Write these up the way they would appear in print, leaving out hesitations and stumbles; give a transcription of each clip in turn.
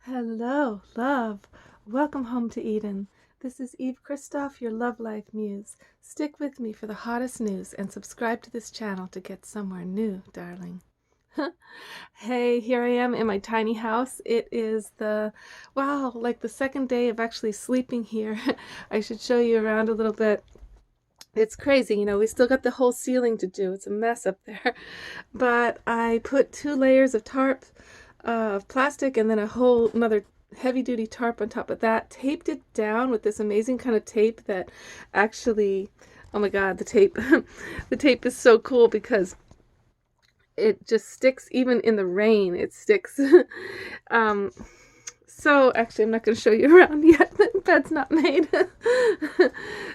Hello, love. Welcome home to Eden. This is Eve Christoph, your Love Life Muse. Stick with me for the hottest news and subscribe to this channel to get somewhere new, darling. Hey, here I am in my tiny house. It is like the second day of actually sleeping here. I should show you around a little bit. It's crazy, we still got the whole ceiling to do. It's a mess up there. But I put 2 layers of tarp of plastic and then a whole another heavy duty tarp on top of that, taped it down with this amazing kind of tape that actually, oh my god, the tape the tape is so cool because it just sticks even in the rain. It sticks. So actually I'm not going to show you around yet. The bed's not made.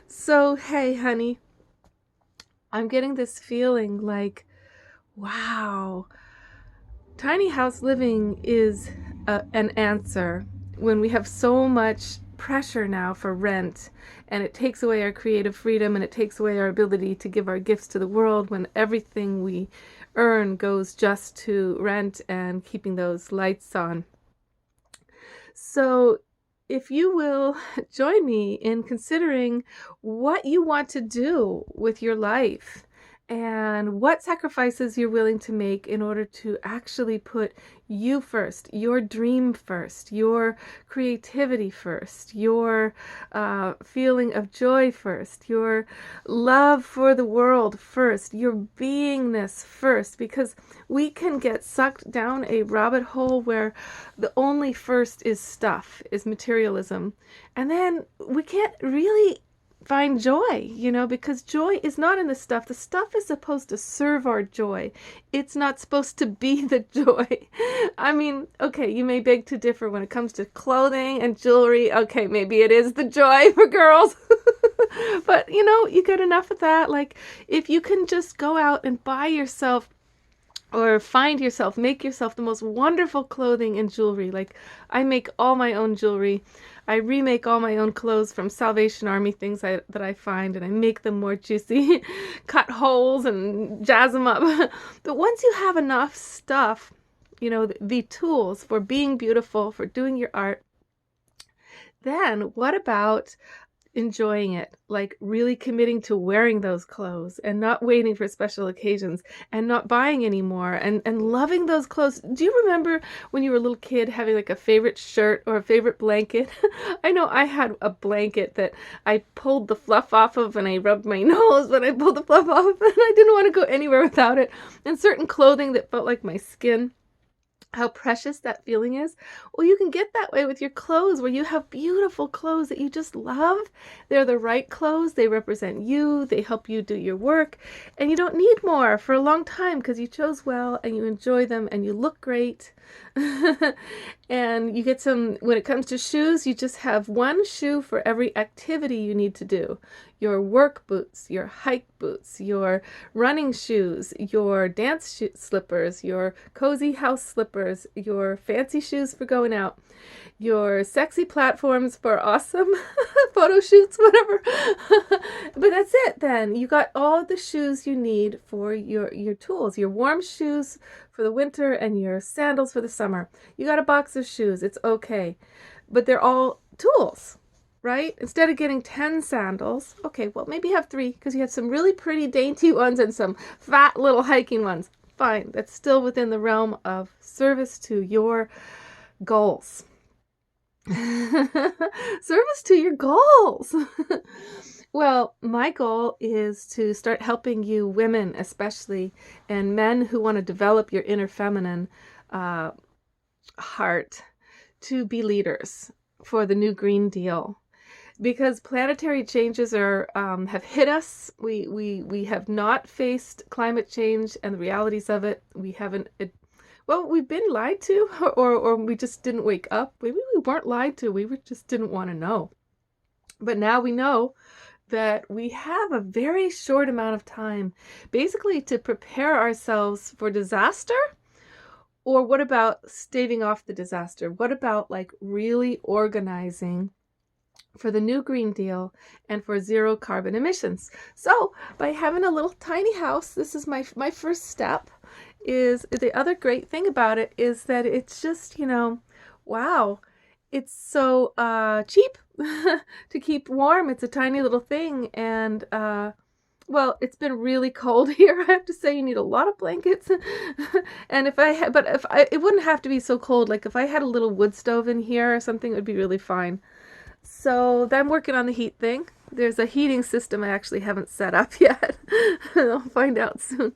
So hey honey, I'm getting this feeling like, wow, tiny house living is an answer when we have so much pressure now for rent, and it takes away our creative freedom, and it takes away our ability to give our gifts to the world when everything we earn goes just to rent and keeping those lights on. So if you will join me in considering what you want to do with your life and what sacrifices you're willing to make in order to actually put you first, your dream first, your creativity first, your feeling of joy first, your love for the world first, your beingness first, because we can get sucked down a rabbit hole where the only first is stuff, is materialism, and then we can't really find joy, because joy is not in the stuff. The stuff is supposed to serve our joy. It's not supposed to be the joy. I mean, okay, you may beg to differ when it comes to clothing and jewelry. Okay, maybe it is the joy for girls. But, you get enough of that. Like, if you can just go out and buy yourself or make yourself the most wonderful clothing and jewelry. Like, I make all my own jewelry. I remake all my own clothes from Salvation Army things that I find, and I make them more juicy, cut holes and jazz them up. But once you have enough stuff, the tools for being beautiful, for doing your art, then what about enjoying it, like really committing to wearing those clothes and not waiting for special occasions and not buying anymore and loving those clothes. Do you remember when you were a little kid having like a favorite shirt or a favorite blanket? I know I had a blanket that I pulled the fluff off of and I rubbed my nose when I pulled the fluff off, and I didn't want to go anywhere without it. And certain clothing that felt like my skin, how precious that feeling is. Well, you can get that way with your clothes, where you have beautiful clothes that you just love. They're the right clothes. They represent you. They help you do your work. And you don't need more for a long time because you chose well and you enjoy them and you look great. And you get some, when it comes to shoes, you just have one shoe for every activity you need to do. Your work boots, your hike boots, your running shoes, your dance slippers, your cozy house slippers, your fancy shoes for going out, your sexy platforms for awesome photo shoots, whatever. But that's it then. You got all the shoes you need for your tools, your warm shoes for the winter and your sandals for the summer. You got a box of shoes. It's okay. But they're all tools, right? Instead of getting 10 sandals, okay, well, maybe have 3 because you have some really pretty dainty ones and some fat little hiking ones. Fine. That's still within the realm of service to your goals. Service to your goals. Well, my goal is to start helping you women, especially, and men who want to develop your inner feminine heart, to be leaders for the new Green Deal. Because planetary changes have hit us. We have not faced climate change and the realities of it. We haven't. We've been lied to, or we just didn't wake up. Maybe we weren't lied to. We just didn't want to know. But now we know that we have a very short amount of time, basically, to prepare ourselves for disaster. Or what about staving off the disaster? What about like really organizing for the new Green Deal and for zero carbon emissions? So by having a little tiny house, this is my first step. Is the other great thing about it is that it's just, Wow. It's so cheap to keep warm. It's a tiny little thing, and well, it's been really cold here. I have to say you need a lot of blankets. And if I had, but if I, it wouldn't have to be so cold. Like if I had a little wood stove in here or something, it would be really fine. So I'm working on the heat thing. There's a heating system I actually haven't set up yet. I'll find out soon.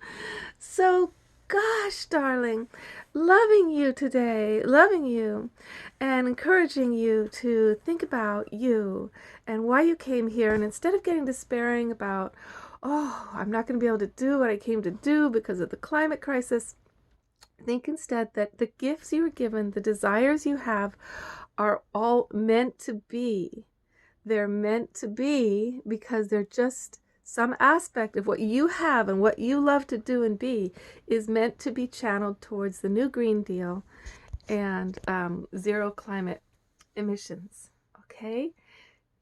So, gosh, darling, loving you today, loving you, and encouraging you to think about you and why you came here. And instead of getting despairing about, oh, I'm not going to be able to do what I came to do because of the climate crisis, think instead that the gifts you were given, the desires you have, are all meant to be. They're meant to be because they're just some aspect of what you have and what you love to do and be is meant to be channeled towards the new Green Deal and zero climate emissions. Okay?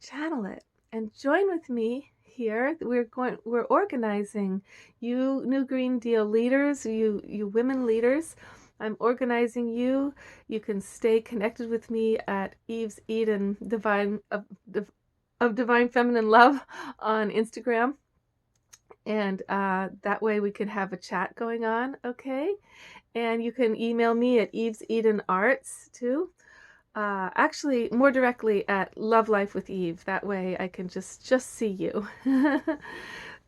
Channel it and join with me here. We're organizing you new Green Deal leaders, you women leaders. I'm organizing you. You can stay connected with me at Eve's Eden of Divine Feminine Love on Instagram. And that way we can have a chat going on, okay? And you can email me at Eve's Eden Arts too. Actually, more directly at Love Life with Eve. That way I can just see you.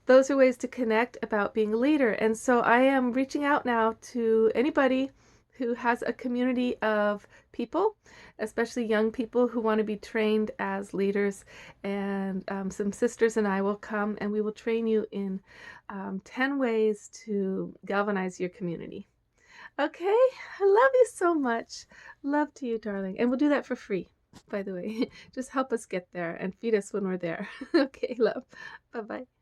Those are ways to connect about being a leader. And so I am reaching out now to anybody who has a community of people, especially young people who want to be trained as leaders. And some sisters and I will come and we will train you in 10 ways to galvanize your community. Okay, I love you so much. Love to you, darling. And we'll do that for free, by the way. Just help us get there and feed us when we're there. Okay, love. Bye-bye.